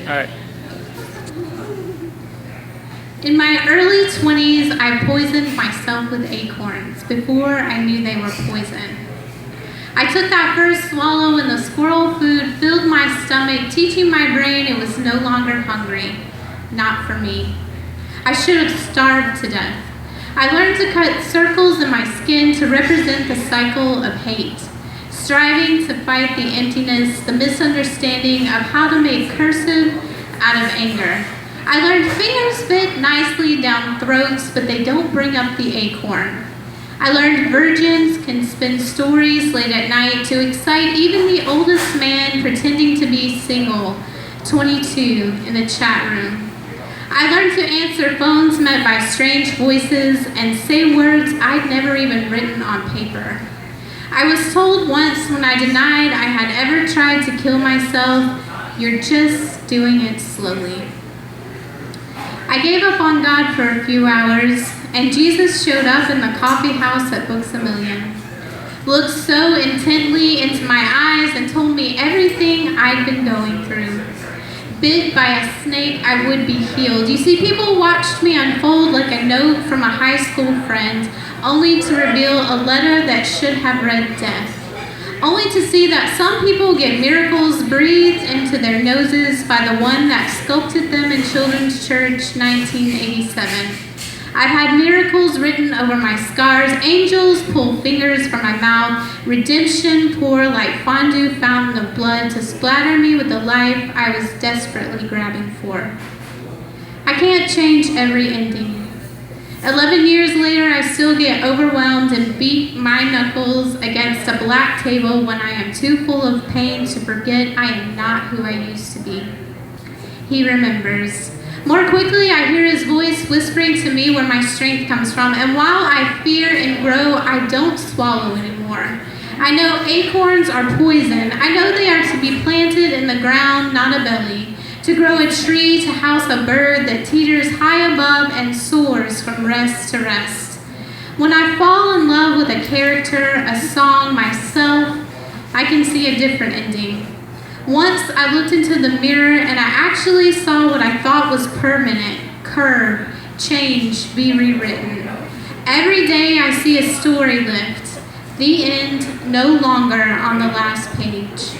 All right. In my early 20s, I poisoned myself with acorns before I knew they were poison. I took that first swallow and the squirrel food filled my stomach, teaching my brain it was no longer hungry. Not for me. I should have starved to death. I learned to cut circles in my skin to represent the cycle of hate, striving to fight the emptiness, the misunderstanding of how to make cursive out of anger. I learned fingers fit nicely down throats, but they don't bring up the acorn. I learned virgins can spin stories late at night to excite even the oldest man pretending to be single, 22, in the chat room. I learned to answer phones met by strange voices and say words I'd never even written on paper. I was told once when I denied I had ever tried to kill myself, "You're just doing it slowly." I gave up on God for a few hours, and Jesus showed up in the coffee house at Books A Million, looked so intently into my eyes and told me everything I'd been going through. Bit by a snake, I would be healed. You see, people watched me unfold like a note from a high school friend, only to reveal a letter that should have read death. Only to see that some people get miracles breathed into their noses by the one that sculpted them in Children's Church 1987. I've had miracles written over my scars, angels pull fingers from my mouth, redemption pour like fondue fountain of blood to splatter me with the life I was desperately grabbing for. I can't change every ending. 11 years later, I still get overwhelmed and beat my knuckles against a black table when I am too full of pain to forget I am not who I used to be. He remembers. More quickly, I hear his voice whispering to me where my strength comes from, and while I fear and grow, I don't swallow anymore. I know acorns are poison. I know they are to be planted in the ground, not a belly. To grow a tree to house a bird that teeters high above and soars from rest to rest. When I fall in love with a character, a song, myself, I can see a different ending. Once I looked into the mirror and I actually saw what I thought was permanent, curve, change, be rewritten. Every day I see a story lift, the end no longer on the last page.